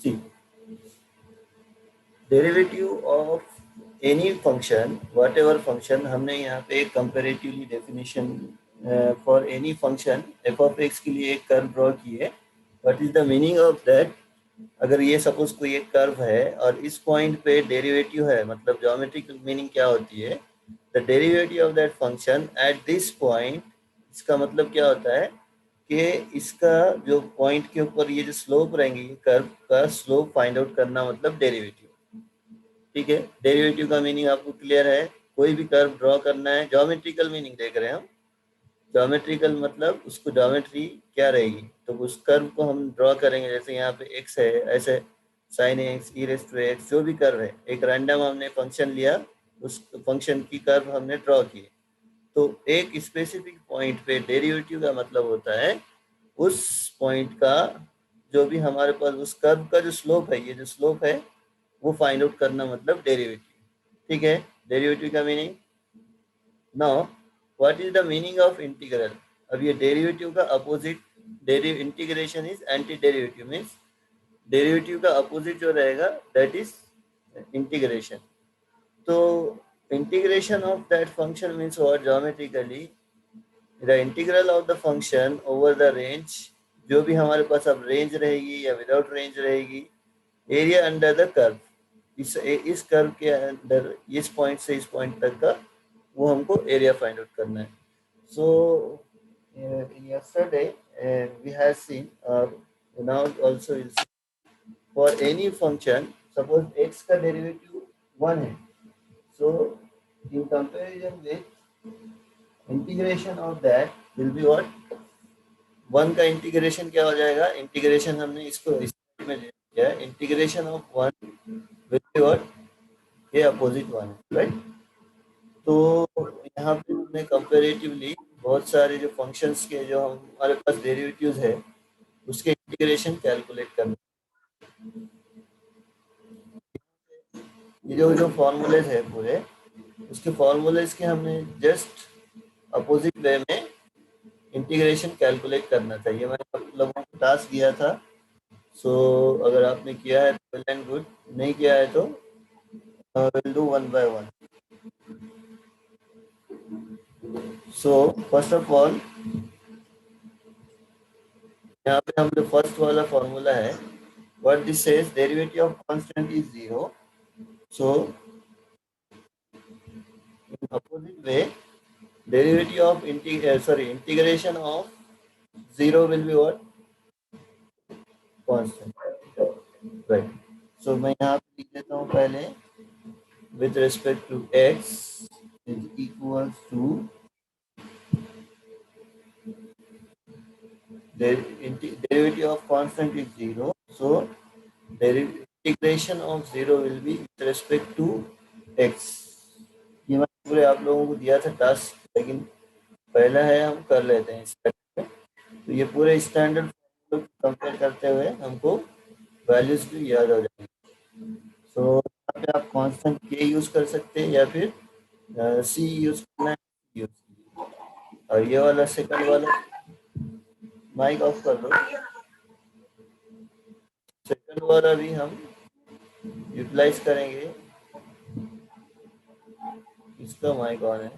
C derivative of any function, whatever function, हमने यहाँ पे एक comparatively definition for any function f of x के लिए एक कर्व ड्रॉ की है। What is the meaning of that? अगर ये सपोज कोई एक कर्व है और इस पॉइंट पे डेरिवेटिव है, मतलब ज्योमेट्रिकल मीनिंग क्या होती है, the derivative of that function at this point. इसका मतलब क्या होता है कि इसका जो पॉइंट के ऊपर ये जो स्लोप रहेंगी, कर्व का स्लोप फाइंड आउट करना मतलब डेरिवेटिव। ठीक है, डेरिवेटिव का मीनिंग आपको क्लियर है? कोई भी कर्व ड्रॉ करना है, ज्योमेट्रिकल मीनिंग देख रहे हैं हम। ज्योमेट्रिकल मतलब उसको ज्योमेट्री क्या रहेगी, तो उस कर्व को हम ड्रॉ करेंगे। जैसे यहाँ पे एक्स है, ऐसे sine x, e raise to x, जो भी कर्व है, एक रैंडम हमने फंक्शन लिया, उस फंक्शन की कर्व हमने ड्रॉ की। तो एक स्पेसिफिक पॉइंट पे डेरिवेटिव का मतलब होता है उस पॉइंट का जो भी हमारे पास उस कर्व का जो स्लोप है, ये जो स्लोप है वो फाइंड आउट करना मतलब डेरिवेटिव। ठीक है, डेरिवेटिव का meaning. Now what is the meaning of integral? अब ये डेरिवेटिव का opposite, integration is anti derivative, means derivative का अपोजिट जो रहेगा दैट इज इंटीग्रेशन। तो integration of that function means what? Geometrically the integral of the function over the range, जो भी हमारे पास अब रेंज रहेगी या विदाउट रेंज रहेगी, एरिया अंडर द कर्व, इस कर्व के अंदर इस पॉइंट से इस पॉइंट तक का वो हमको एरिया फाइंड आउट करना है। सो yesterday we have seen, now also we'll see, for any function suppose x का डेरिवेटिव 1 है, so in comparison with integration of that will be what? 1 का इंटीग्रेशन क्या हो जाएगा? इंटीग्रेशन हमने इसको इस में ले लिया, integration of 1 will be what? ये अपोजिट 1 है, राइट? तो यहाँ पे हमने कंपेरेटिवली बहुत सारे जो फंक्शंस के जो हमारे पास डेरिवेटिव्स है उसके इंटीग्रेशन कैलकुलेट करना। ये जो जो फॉर्मूलेज है पूरे, उसके फॉर्मूलेज के हमने जस्ट अपोजिट वे में इंटीग्रेशन कैलकुलेट करना था। ये मैंने आप लोगों को टास्क दिया था। सो अगर आपने किया है तो वेल एंड गुड, नहीं किया है तो will do one by one. So first of all यहाँ पे हम जो फर्स्ट वाला फॉर्मूला है, what this says, derivative of constant is 0, so in opposite way derivative of integration of 0 will be what? Constant, right? So मैं यहाँ पे लिख देता हूँ पहले, with respect to x is equals to derivative of constant is 0, so integration of 0 will be with respect to x। ये मैंने पूरे आप लोगों को दिया था टास्क, लेकिन पहला है हम कर लेते हैं इसका। तो ये पूरे स्टैंडर्ड कंपेयर करते हुए हमको वैल्यूज भी याद हो जाएंगे। सो यहाँ पे आप कांस्टेंट के यूज कर सकते हैं या फिर सी यूज करना है, यूज। और ये वाला सेकंड वाला माइक ऑफ कर दो, सेकंड वाला भी हम यूटिलाइज करेंगे, इसका माइक ऑन है।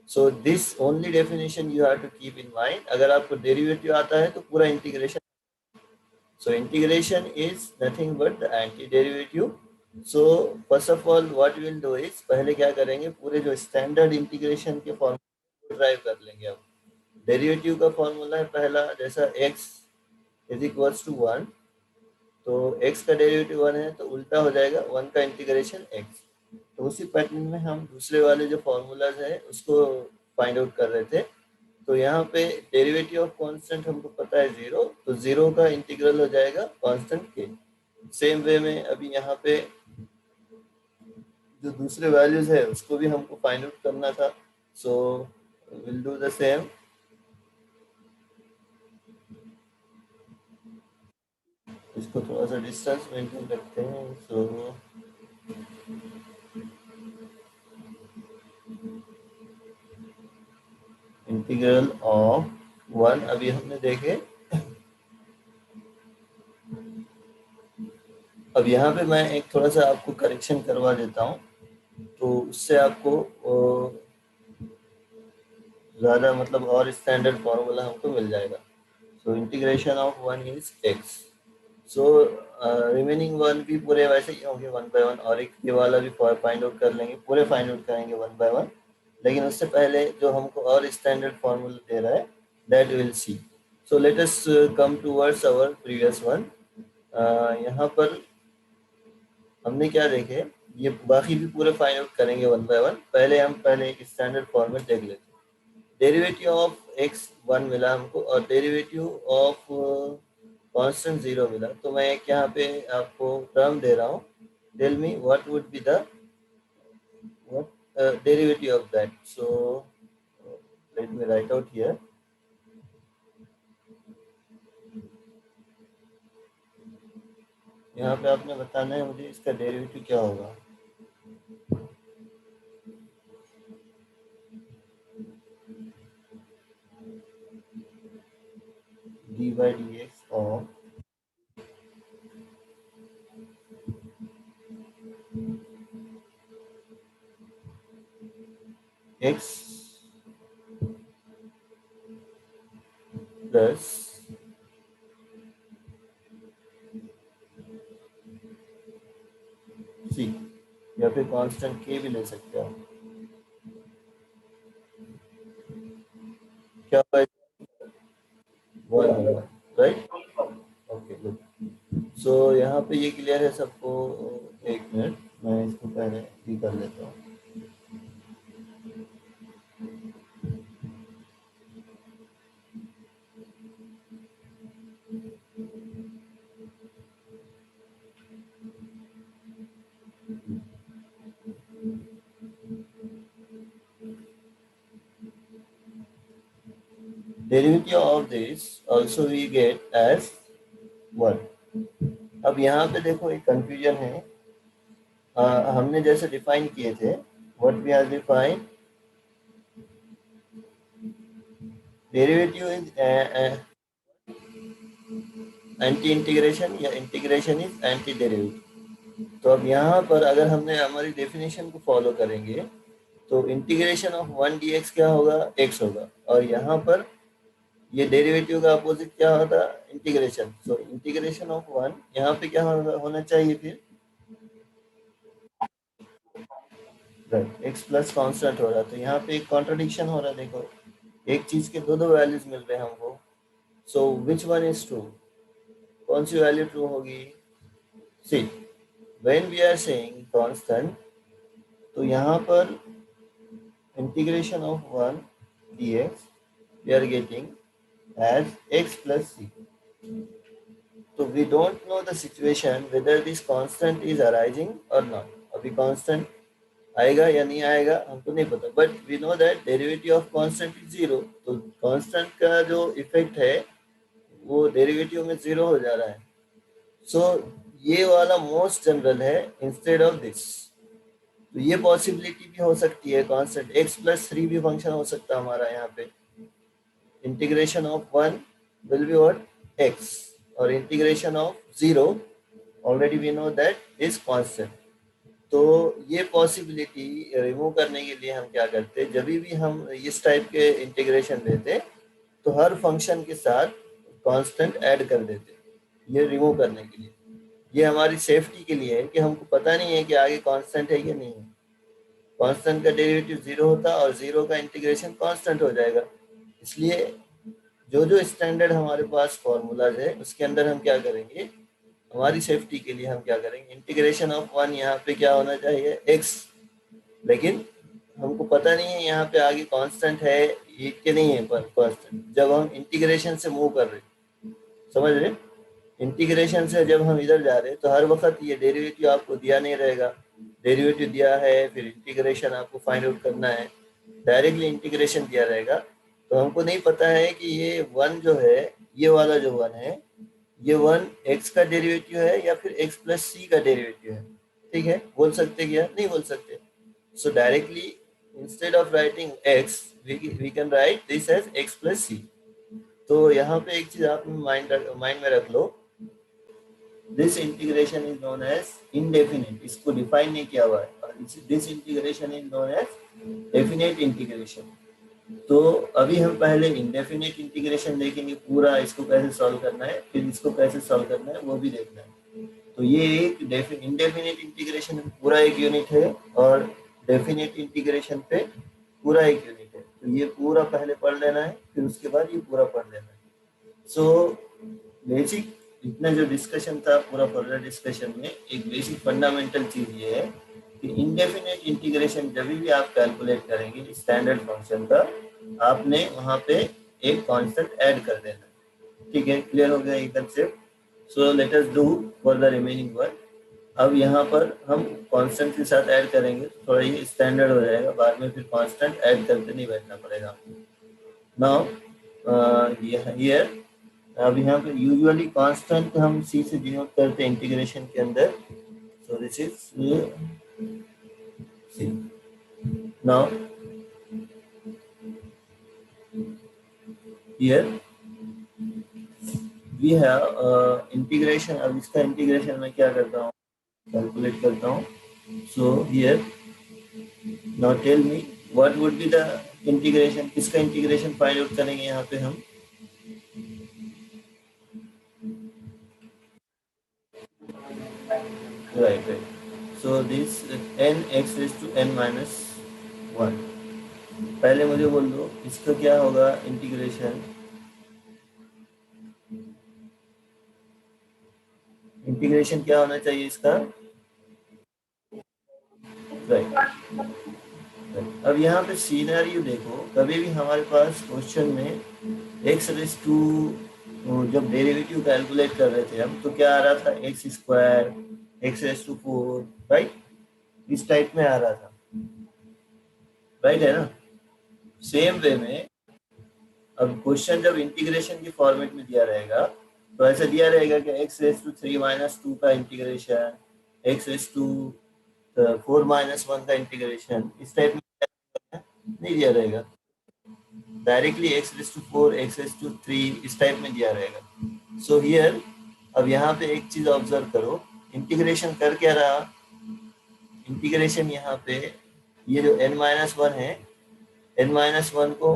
So this only definition you have to keep in mind. अगर आपको डेरिवेटिव आता है तो पूरा integration, so integration is nothing but the anti-derivative। so first of all what we will do is, पहले क्या करेंगे, पूरे जो स्टैंडर्ड इंटीग्रेशन के फॉर्मूला को ड्राइव कर लेंगे। अब डेरिवेटिव का फॉर्मूला है पहला, जैसा x इज इक्वल्स टू 1, तो x का डेरिवेटिव 1 है तो उल्टा हो जाएगा 1 का इंटीग्रेशन x। तो उसी पैटर्न में हम दूसरे वाले जो फॉर्मूलाज है उसको फाइंड आउट कर रहे थे। तो यहाँ पे डेरिवेटिव ऑफ कांस्टेंट हमको पता है 0, तो 0 का इंटीग्रल हो जाएगा कांस्टेंट के। सेम वे में अभी यहाँ पे जो दूसरे वैल्यूज है उसको भी हमको फाइंड आउट करना था। So will do the same. इसको थोड़ा सा डिस्टेंस मेंटेन रखते हैं। सो इंटीग्रल ऑफ 1 अभी हमने देखे अब यहाँ पे मैं एक थोड़ा सा आपको करेक्शन करवा देता हूँ, तो उससे आपको ज़्यादा मतलब और स्टैंडर्ड फार्मूला हमको मिल जाएगा। So integration of one is x. So remaining one भी पूरे वैसे ही होंगे वन बाय वन, और एक ये वाला भी फाइंड आउट कर लेंगे, पूरे फाइंड आउट करेंगे वन बाय वन। लेकिन उससे पहले जो हमको और स्टैंडर्ड फार्मूला दे रहा है that will see. So let us come towards our previous one. यहाँ पर हमने क्या देखे, ये बाकी भी पूरे फाइंड आउट करेंगे वन बाय वन। पहले एक स्टैंडर्ड फॉर्मेट देख लेते हैं। डेरिवेटिव ऑफ एक्स वन मिला हमको, और डेरिवेटिव ऑफ कांस्टेंट जीरो मिला। तो मैं एक यहाँ पे आपको टर्म दे रहा हूँ, tell me what would be the derivative of that. So let me write out here. यहाँ पे आपने बताना है मुझे इसका डेरिवेटिव क्या होगा। D by d x of x plus c, या फिर कांस्टेंट के भी ले सकते हो। क्या होगा? वन होगा, राइट? Okay good. सो यहाँ पे ये क्लियर है सबको? एक मिनट, मैं इसको पहले ही कर लेता हूँ। Derivative of this also we get as one. अब यहाँ पे देखो एक कंफ्यूजन है। हमने जैसे डिफाइन किए थे, what we have defined, derivative is anti integration, या इंटीग्रेशन इज एंटी डेरिवेटिव। तो अब यहाँ पर अगर हमने हमारी डेफिनेशन को फॉलो करेंगे, तो integration of one D x क्या होगा, एक्स होगा। और यहाँ पर ये डेरिवेटिव का अपोजिट क्या होता, integration. So integration of one यहाँ पे क्या होना चाहिए फिर, राइट, एक्स प्लस कॉन्स्टेंट हो रहा है। तो यहाँ पे एक कॉन्ट्रडिक्शन हो रहा है, देखो एक चीज के दो दो वैल्यूज मिल रहे हैं हमको। So which one is true, कौन सी वैल्यू ट्रू होगी? C, when we are saying constant, तो यहाँ पर integration of one dx we are getting as x plus c. तो we don't know the situation whether this constant is arising or not. अभी constant आएगा या नहीं आएगा हमको नहीं पता, but we know that derivative of constant is zero. तो कांस्टेंट का जो इफेक्ट है वो डेरिवेटिव में जीरो हो जा रहा है। सो ये वाला मोस्ट जनरल है इंस्टेड ऑफ दिस। तो ये पॉसिबिलिटी भी हो सकती है, कांस्टेंट एक्स प्लस थ्री भी फंक्शन हो सकता है हमारा यहाँ पे। Integration of one will be what, x, और integration of zero already we know that is constant. तो ये पॉसिबिलिटी रिमूव करने के लिए हम क्या करते, जब भी हम इस टाइप के इंटीग्रेशन देते तो हर फंक्शन के साथ कांस्टेंट ऐड कर देते, ये रिमूव करने के लिए। ये हमारी सेफ्टी के लिए है कि हमको पता नहीं है कि आगे कांस्टेंट है कि नहीं है। कांस्टेंट का डेरिवेटिव जीरो होता और जीरो का इंटीग्रेशन कांस्टेंट हो जाएगा। इसलिए जो जो स्टैंडर्ड हमारे पास फॉर्मूलाज है उसके अंदर हम क्या करेंगे, हमारी सेफ्टी के लिए हम क्या करेंगे, इंटीग्रेशन ऑफ वन यहाँ पे क्या होना चाहिए, एक्स। लेकिन हमको पता नहीं है यहाँ पे आगे कांस्टेंट है ये कि नहीं है कांस्टेंट, जब हम इंटीग्रेशन से मूव कर रहे, समझ रहे? इंटीग्रेशन से जब हम इधर जा रहे हैं तो हर वक्त ये डेरिवेटिव आपको दिया नहीं रहेगा। डेरिवेटिव दिया है, फिर इंटीग्रेशन आपको फाइंड आउट करना है, डायरेक्टली इंटीग्रेशन दिया रहेगा। तो हमको नहीं पता है कि ये वन जो है, ये वाला जो वन है, ये वन एक्स का डेरिवेटिव है या फिर एक्स प्लस सी का डेरिवेटिव है। ठीक है, बोल सकते क्या, नहीं बोल सकते। So directly instead of writing x we can write this as x plus c. तो यहाँ पे एक चीज आप माइंड में रख लो, this integration is known as indefinite, इसको डिफाइन नहीं किया हुआ है, और this integration is known as definite integration. तो अभी हम पहले इंडेफिनेट इंटीग्रेशन देखेंगे, पूरा इसको कैसे सॉल्व करना है, फिर इसको कैसे सॉल्व करना है वो भी देखना है। तो ये एक इंडेफिनेट इंटीग्रेशन पूरा एक यूनिट है, और डेफिनेट इंटीग्रेशन पे पूरा एक यूनिट है। तो ये पूरा पहले पढ़ लेना है, फिर उसके बाद ये पूरा पढ़ लेना है। सो बेसिक इतना जो डिस्कशन था पूरा फर्दर डिस्कशन में, एक बेसिक फंडामेंटल चीज ये है कि इंडेफिनेट इंटीग्रेशन जब भी आप कैलकुलेट करेंगे स्टैंडर्ड फंक्शन का, आपने वहां पे एक कांस्टेंट ऐड कर देना। ठीक है, क्लियर हो गया एकदम से। सो let us do for the remaining work. अब यहाँ पर हम कांस्टेंट के साथ ऐड करेंगे, थोड़ा ये स्टैंडर्ड हो जाएगा, बाद में फिर कांस्टेंट ऐड करके नहीं बैठना पड़ेगा। नाउ हियर, अब यहाँ पे यूजुअली कांस्टेंट हम सी से डिनोट करते हैं इंटीग्रेशन के अंदर। So this is C. Now here we have integration. अब इसका इंटीग्रेशन मैं क्या करता हूँ, कैलकुलेट करता हूँ। So here now tell me what would be the integration, किसका इंटीग्रेशन फाइंड आउट करेंगे यहाँ पे हम। Right right. So this n x raise to n minus one. पहले मुझे बोल दो इसका क्या होगा इंटीग्रेशन। इंटीग्रेशन क्या होना चाहिए इसका। राइट। अब यहाँ पे सीनरियो देखो, कभी भी हमारे पास क्वेश्चन में एक्स रेस टू, जब डेरिवेटिव कैलकुलेट कर रहे थे हम, तो क्या आ रहा था, x square, x raise to four, right, इस टाइप में आ रहा था। राइट है ना। सेम वे में अब क्वेश्चन जब इंटीग्रेशन के फॉर्मेट में दिया रहेगा, तो ऐसा दिया रहेगा कि x raise to three minus two का integration, x raise to four minus one का इंटीग्रेशन, इस टाइप में नहीं दिया रहेगा। Directly x raise to four, x raise to three, इस टाइप में दिया रहेगा। सो हियर, अब यहाँ पे एक चीज ऑब्जर्व करो, इंटीग्रेशन कर क्या रहा, इंटीग्रेशन यहाँ पे ये जो n माइनस वन है, n माइनस वन को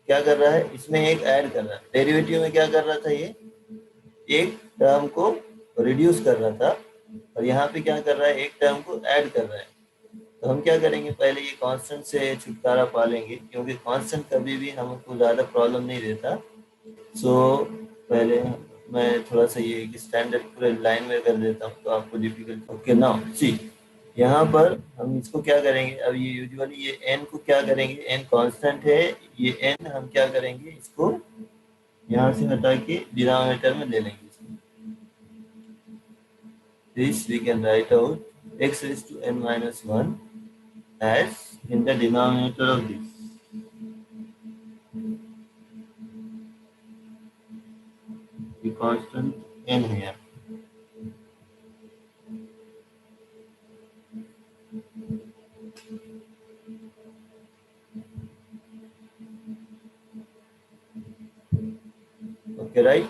क्या कर रहा है, इसमें एक ऐड कर रहा है। डेरिवेटिव में क्या कर रहा था, ये एक टर्म को रिड्यूस कर रहा था, और यहाँ पे क्या कर रहा है, एक टर्म को ऐड कर रहा है। तो हम क्या करेंगे, पहले ये कांस्टेंट से छुटकारा पा लेंगे, क्योंकि कांस्टेंट कभी भी हमको ज़्यादा प्रॉब्लम नहीं देता। सो पहले मैं थोड़ा सा ये स्टैंडर्ड पूरे लाइन में कर देता हूँ, तो आपको डिफिकल्ट। ओके नाउ सी, यहाँ पर हम इसको क्या करेंगे, अब ये यूजुअली ये एन को क्या करेंगे, एन कांस्टेंट है, ये एन हम क्या करेंगे, इसको यहाँ से हटा के डिनोमिनेटर में ले लेंगे। This we can write out x raised to n minus 1 as in the denominator of this. The constant n here. Okay, right?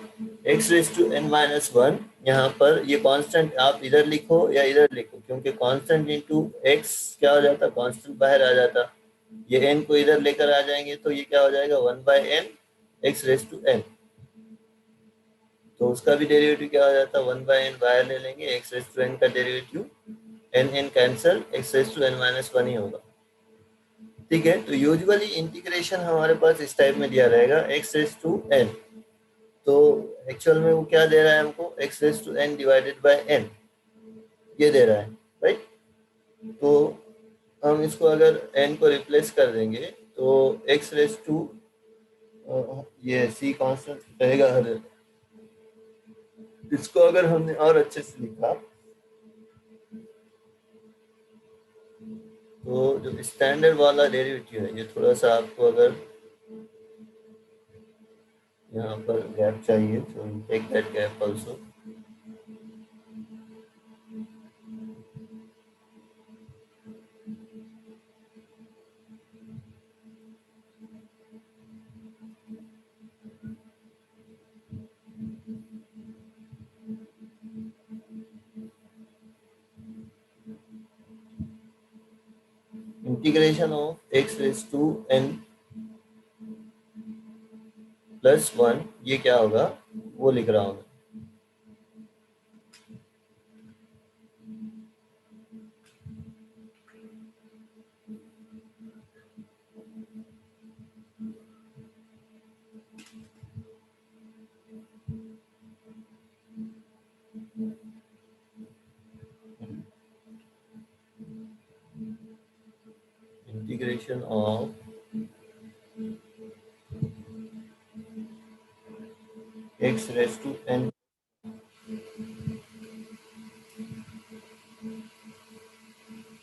x raised to n minus 1, यहाँ पर ये कांस्टेंट आप इधर लिखो या इधर लिखो, क्योंकि कांस्टेंट इंटू x क्या हो जाता, कांस्टेंट बाहर आ जाता। ये n को इधर लेकर आ जाएंगे तो ये क्या हो जाएगा, one by n x raise to n. तो उसका भी डेरिवेटिव क्या हो जाता है, वन बाई एन बाहर ले लेंगे, एक्स रेस टू एन का derivative n n cancel, x raise to n minus one ही होगा। ठीक है, तो यूजुअली इंटीग्रेशन हमारे पास इस टाइप में दिया रहेगा, एक्स रेस टू एन। तो एक्चुअल में वो क्या दे रहा है हमको, x raise to n divided by n, ये दे रहा है, राइट। तो हम इसको अगर एन को रिप्लेस कर देंगे तो एक्स रेस टू, ये सी कांस्टेंट रहेगा, इसको अगर हमने और अच्छे से लिखा तो जो स्टैंडर्ड वाला डेरिवेटिव है, ये थोड़ा सा आपको अगर यहाँ पर गैप चाहिए तो take that gap also. Integration of x raise to n plus 1, ये क्या होगा वो लिख रहा हूँ मैं। Integration of x raise to n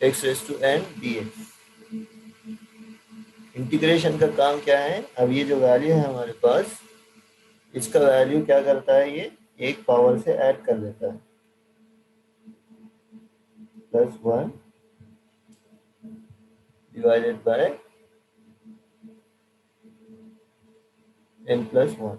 x raise to n dx। Integration का काम क्या है, अब ये जो वैल्यू है हमारे पास, इसका वैल्यू क्या करता है, ये एक पावर से ऐड कर देता है, plus 1 divided by n plus 1।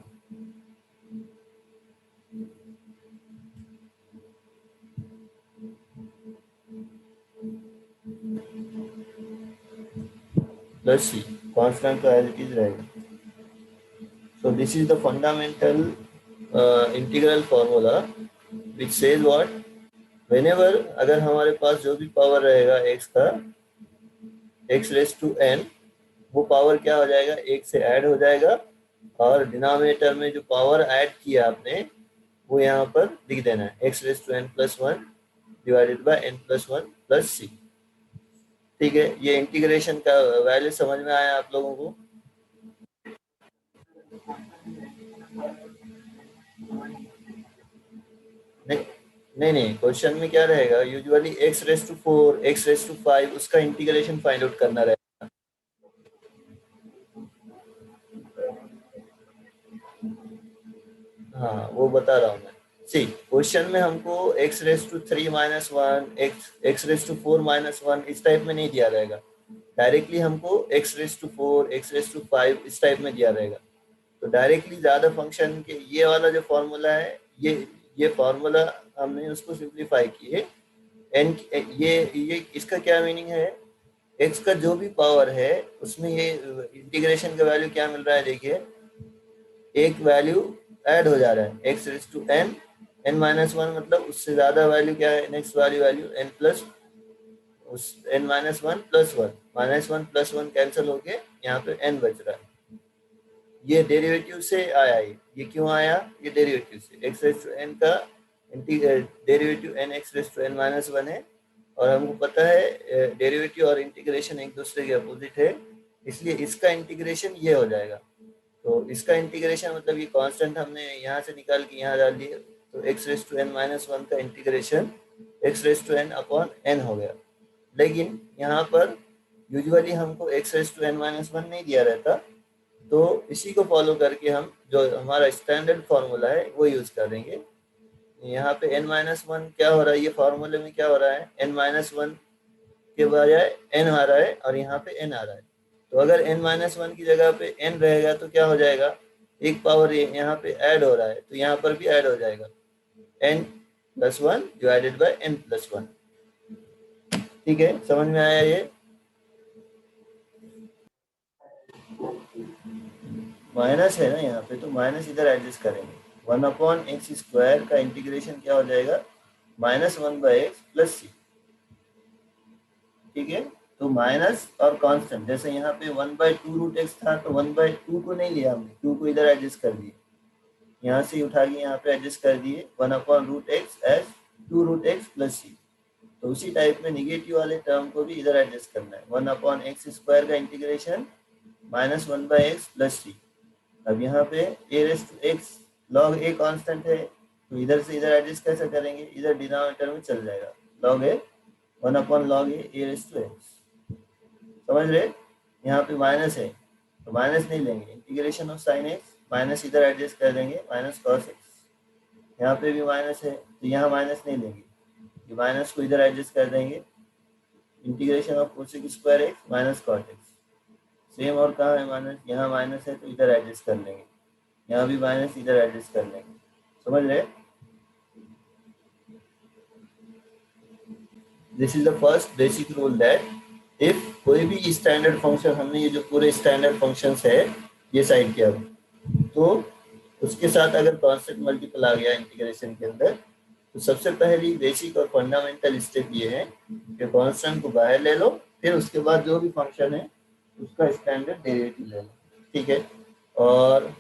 Plus c constant तो as it is रहेगा। So this is the fundamental integral formula which says what, whenever अगर हमारे पास जो भी पावर रहेगा x का, x रेज टू n, वो पावर क्या हो जाएगा, एक से ऐड हो जाएगा, और डिनोमिनेटर में जो पावर ऐड किया आपने वो यहाँ पर लिख देना है, x raise to n plus 1 divided by n plus 1 plus c। ठीक है, ये इंटीग्रेशन का वैल्यू समझ में आया आप लोगों को? नहीं नहीं नहीं, क्वेश्चन में क्या रहेगा, usually x raise to 4, x raise to 5, उसका इंटीग्रेशन फाइंड आउट करना रहेगा। हाँ वो बता रहा हूँ मैं। सी क्वेश्चन में हमको x raise to 3 minus 1, x raise to 4 minus 1 इस टाइप में नहीं दिया रहेगा, डायरेक्टली हमको x raise to 4, x raise to 5 इस टाइप में दिया रहेगा। तो डायरेक्टली ज़्यादा फंक्शन के ये वाला जो फॉर्मूला है, ये फॉर्मूला हमने उसको सिंप्लीफाई किए। एन ये इसका क्या मीनिंग है, x का जो भी पावर है उसमें ये इंटीग्रेशन का वैल्यू क्या मिल रहा है, देखिए एक वैल्यू ऐड हो जा रहा है, x raise to n, n minus 1, मतलब उससे ज़्यादा वैल्यू क्या है, नेक्स्ट वाली वैल्यू n प्लस उस n minus 1 plus 1, minus 1 plus 1 cancel होके यहाँ पे n बच रहा है। ये डेरिवेटिव से आया है, ये क्यों आया, ये डेरिवेटिव से, x रेज टू n का derivative n x raise to n minus 1 है, और हमको पता है डेरिवेटिव और इंटीग्रेशन एक दूसरे के अपोजिट है, इसलिए इसका इंटीग्रेशन ये हो जाएगा। तो इसका इंटीग्रेशन मतलब ये कांस्टेंट हमने यहाँ से निकाल के यहाँ डाल दिए, तो x raise to n minus 1 का integration x raise to n upon n हो गया। लेकिन यहाँ पर यूजुअली हमको x raise to n minus 1 नहीं दिया रहता, तो इसी को फॉलो करके हम जो हमारा स्टैंडर्ड फार्मूला है वो यूज़ करेंगे। यहाँ पे n माइनस 1 क्या हो रहा है, ये फार्मूले में क्या हो रहा है, n माइनस 1 के बजाय n आ रहा है और यहाँ पे n आ रहा है। तो अगर n माइनस 1 की जगह पे n रहेगा तो क्या हो जाएगा, एक पावर यहाँ पे ऐड हो रहा है तो यहाँ पर भी ऐड हो जाएगा, n plus 1 divided by n plus 1। ठीक है, समझ में आया ये? माइनस है ना यहाँ पे, तो माइनस इधर एडजस्ट करेंगे, 1 अपॉन एक्स स्क्वायर का इंटीग्रेशन क्या हो जाएगा, माइनस 1 बाई एक्स प्लस सी। ठीक है, तो माइनस और कांस्टेंट, जैसे यहाँ पे 1 बाई टू रूट एक्स था, तो 1 बाई टू को नहीं लिया हमने, टू को इधर एडजस्ट कर दिए, यहाँ से उठा के यहाँ पे एडजस्ट कर दिए, 1 upon root x as two root x plus c. तो उसी टाइप में निगेटिव वाले टर्म को भी इधर एडजस्ट करना है, 1 अपॉन एक्स स्क्वायर का integration minus 1 by x plus c. अब यहाँ पे a raise to x log a constant है, तो इधर से इधर एडजस्ट कैसे करेंगे, इधर डिनोमिनेटर में चल जाएगा, log a 1 upon log a raise to x. समझ रहे, यहाँ पे माइनस है तो माइनस नहीं लेंगे, integration of sine x, minus इधर एडजस्ट कर देंगे, माइनस कॉस एक्स। यहाँ पे भी माइनस है तो यहाँ माइनस नहीं लेंगे, ये माइनस को इधर एडजस्ट कर देंगे, integration of cosec square x minus cot x. Same और कहाँ है माइनस, यहाँ माइनस है तो इधर एडजस्ट कर लेंगे, यहाँ भी माइनस इधर एडजस्ट कर लेंगे। समझ रहे, this is the first basic rule that if कोई भी स्टैंडर्ड फंक्शन, हमने ये जो पूरे स्टैंडर्ड फंक्शंस है ये साइड किया, तो उसके साथ अगर कांस्टेंट मल्टीपल आ गया इंटीग्रेशन के अंदर, तो सबसे पहली बेसिक और फंडामेंटल स्टेप ये है कि कांस्टेंट को बाहर ले लो, फिर उसके बाद जो भी फंक्शन है उसका स्टैंडर्ड डेरिवेटिव ले लो, ठीक है। और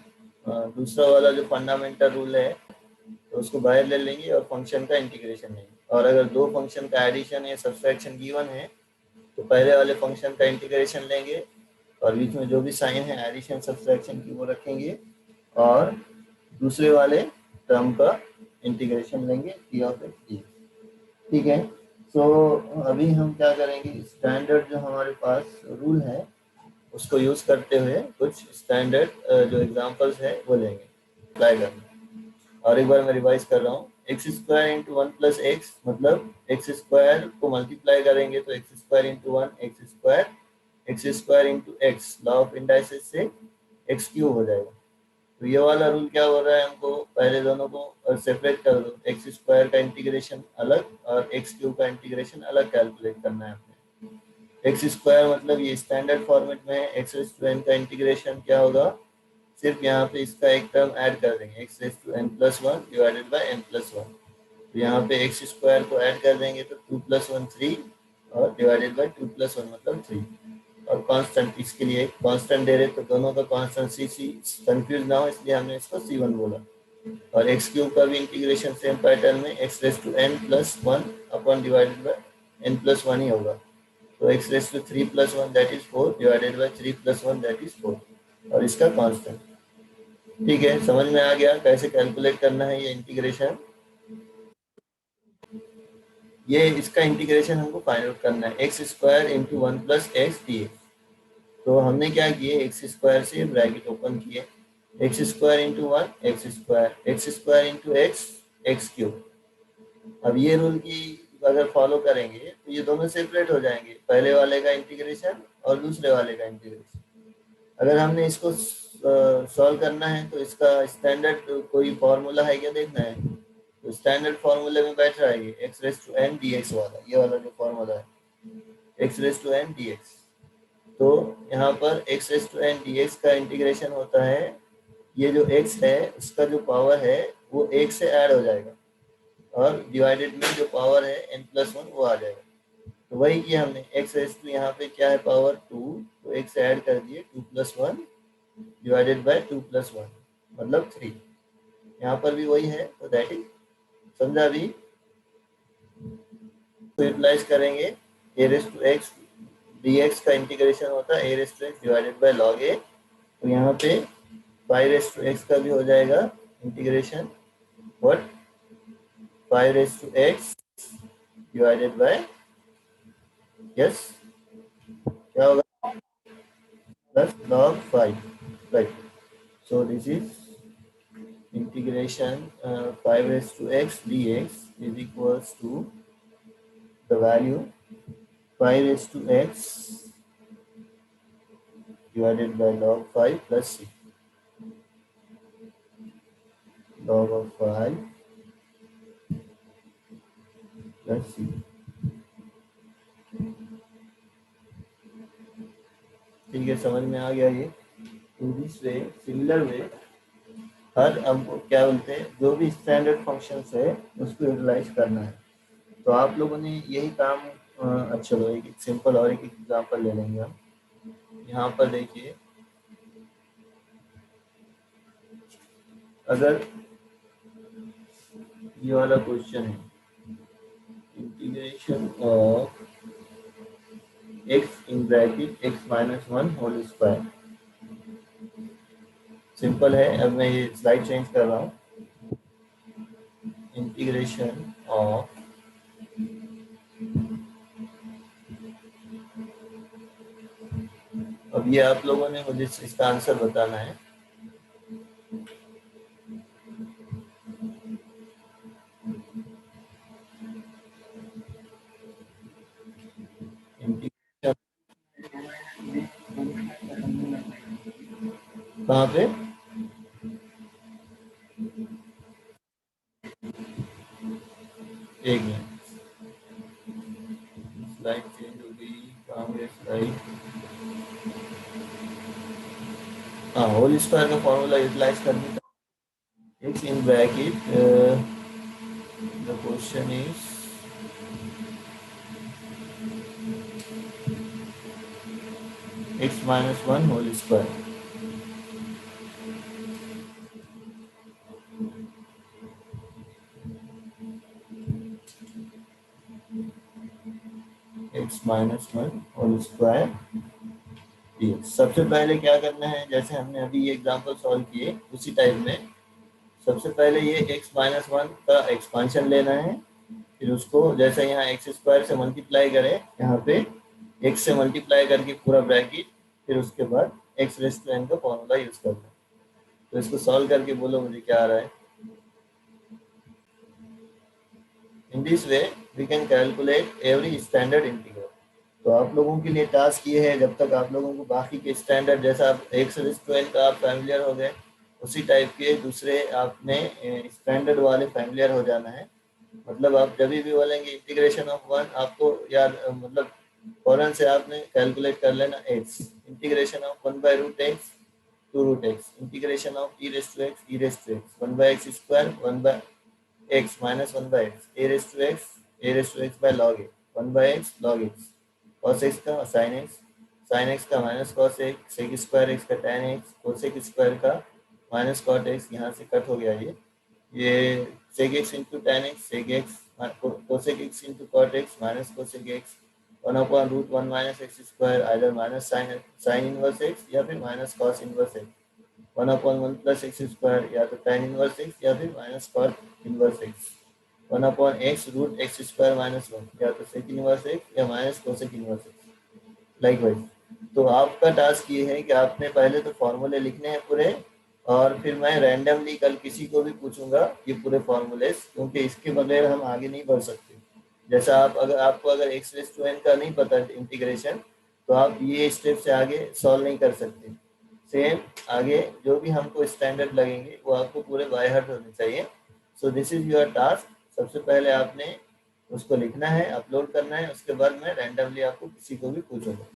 दूसरा वाला जो फंडामेंटल रूल है, तो उसको बाहर ले लेंगे और फंक्शन का इंटीग्रेशन लेंगे। और अगर दो फंक्शन का एडिशन या सब्सट्रैक्शन गिवन है, तो पहले वाले फंक्शन का इंटीग्रेशन लेंगे और बीच में जो भी साइन है एडिशन सब्सट्रैक्शन की वो रखेंगे, और दूसरे वाले टर्म का इंटीग्रेशन लेंगे पी ऑफ एक्स डी, ठीक है। सो अभी हम क्या करेंगे, स्टैंडर्ड जो हमारे पास रूल है उसको यूज करते हुए कुछ स्टैंडर्ड जो एग्जांपल्स है वो लेंगे, अप्लाई करना। और एक बार मैं रिवाइज कर रहा हूँ, x square into one plus x, मतलब एक्स स्क्वायर को मल्टीप्लाई करेंगे तो x square into one x square into x, law of indices से एक्स क्यूब हो जाएगा। तो ये वाला रूल क्या हो रहा है, हमको पहले दोनों को सेपरेट कर दो, एक्स स्क्वायर का इंटीग्रेशन अलग और एक्स क्यूब का इंटीग्रेशन अलग कैलकुलेट करना है अपने। एक्स स्क्वायर मतलब ये स्टैंडर्ड फॉर्मेट में है, एक्स रेज़ टू एन का इंटीग्रेशन क्या होगा, सिर्फ यहाँ पे इसका एक टर्म ऐड कर देंगे, x raise to n plus one divided by n plus one. तो यहाँ पे एक्स स्क्वायर को ऐड कर देंगे तो टू प्लस वन थ्री, और divided by two plus one मतलब थ्री। और कांस्टेंट, इसके लिए कांस्टेंट दे रहे तो दोनों का कांस्टेंट सी सी, कंफ्यूज ना हो इसलिए हमने इसको सी वन बोला। और एक्स क्यूब का भी इंटीग्रेशन सेम पैटर्न में x raise to n plus one upon divided by n plus one ही होगा। तो x raise to three plus one that is four divided by three plus one that is four, और इसका constant, ठीक है। समझ में आ गया कैसे कैलकुलेट करना है ये इंटीग्रेशन। ये इसका इंटीग्रेशन हमको फाइंड आउट करना है, x square into one plus x D. तो हमने क्या किए, एक्स स्क्वायर से ब्रैकेट ओपन किए, x square into one x square into x, x cube. अब ये रूल की अगर फॉलो करेंगे तो ये दोनों सेपरेट हो जाएंगे, पहले वाले का इंटीग्रेशन और दूसरे वाले का इंटीग्रेशन। अगर हमने इसको सॉल्व करना है तो इसका स्टैंडर्ड कोई फॉर्मूला है क्या देखना है, तो स्टैंडर्ड फॉर्मूले में बैठ रहा है ये x raise to n d x वाला, ये वाला जो फॉर्मूला है x raise to n d x. तो यहाँ पर x raise to n d x का इंटीग्रेशन होता है, ये जो एक्स है उसका जो पावर है वो एक से ऐड हो जाएगा, और डिवाइडेड में जो पावर है एन प्लस वन वो आ जाएगा। तो वही किया हमने, एक्स रेस टू यहाँ पे क्या है पावर टू, तो एक से ऐड कर दिए two plus one divided by two plus one मतलब थ्री। यहाँ पर भी वही है, तो दैट इज, समझा अभी। तो यूटिलाइज करेंगे, a raise to x d x का इंटीग्रेशन होता है a raise to x divided by log a. तो यहाँ पे फाइव रेस टू एक्स का भी हो जाएगा integration, what, five raise to x divided by, yes, क्या होगा, plus log 5, right? So this is integration 5 raised to x dx is equals to the value 5 raised to x divided by log 5 plus c, log of 5 plus c। ठीक है, समझ में आ गया ये। तो this way, similar way, हर हमको क्या बोलते हैं, जो भी स्टैंडर्ड फंक्शंस है उसको यूटिलाइज करना है। तो आप लोगों ने यही काम, अच्छा लो एक सिंपल और एक एग्जांपल ले लेंगे हम। यहाँ पर देखिए, अगर ये वाला क्वेश्चन है, integration of x in bracket x minus one whole square, simple है। अब मैं ये स्लाइड चेंज कर रहा हूँ, इंटीग्रेशन ऑफ, अब ये आप लोगों ने मुझे इसका आंसर बताना है। इंटीग्रेशन कहाँ पे, एक मिनट, स्लाइड चेंज हो गई, कहाँ गए, हाँ, होल स्क्वायर का फॉर्मूला यूटिलाइज करने का x in bracket the question is x minus 1 whole square. x minus 1 whole square dx. सबसे पहले क्या करना है, जैसे हमने अभी ये एग्जांपल सॉल्व किए उसी टाइप में सबसे पहले ये x माइनस 1 का एक्सपांशन लेना है, फिर उसको जैसे यहाँ एक्स स्क्वायर से मल्टीप्लाई करें, यहाँ पे x से मल्टीप्लाई करके पूरा ब्रैकेट, फिर उसके बाद x रेज़ टू n का फॉर्मूला यूज करना है। तो इसको सॉल्व करके बोलो मुझे क्या आ रहा है। In this way we can calculate every standard integral. तो आप लोगों के लिए टास्क ये है, जब तक आप लोगों को बाकी के स्टैंडर्ड जैसा आप एक्स रेज़ टू n का आप फैमिलियर हो गए, उसी टाइप के दूसरे आपने स्टैंडर्ड वाले फैमिलियर हो जाना है। मतलब आप जब भी बोलेंगे इंटीग्रेशन ऑफ वन, आपको याद मतलब फौरन से आपने कैलकुलेट कर लेना x, integration of 1/√x 2√x, integration of e raise to x 1/x square 1/x minus 1/x a raise to x by log a 1/x log x, cos x का sin x का minus cos x, sec square x का tan x, cos x square का minus cot x, यहाँ से cut हो गया ये sec x into tan x, sec x cosec x into cot x minus cosec x 1/√1 minus x square, either minus sine inverse x या फिर minus cos inverse x 1/1 plus x square, या तो tan inverse x या फिर minus cot inverse x 1/x root x square minus 1, या तो sec inverse x या minus cosec inverse x। Likewise तो आपका टास्क ये है कि आपने पहले तो फॉर्मूले लिखने हैं पूरे, और फिर मैं रैंडमली कल किसी को भी पूछूंगा ये पूरे फॉर्मूले, क्योंकि इसके बगैर हम आगे नहीं बढ़ सकते। जैसा आपको अगर एक्स रेज़ टू n का नहीं पता इंटीग्रेशन, तो आप ये स्टेप से आगे सॉल्व नहीं कर सकते। सेम आगे जो भी हमको स्टैंडर्ड लगेंगे वो आपको पूरे बाय हार्ट होने चाहिए। सो दिस इज योर टास्क। सबसे पहले आपने उसको लिखना है, अपलोड करना है, उसके बाद मैं रैंडमली आपको किसी को भी पूछूंगा।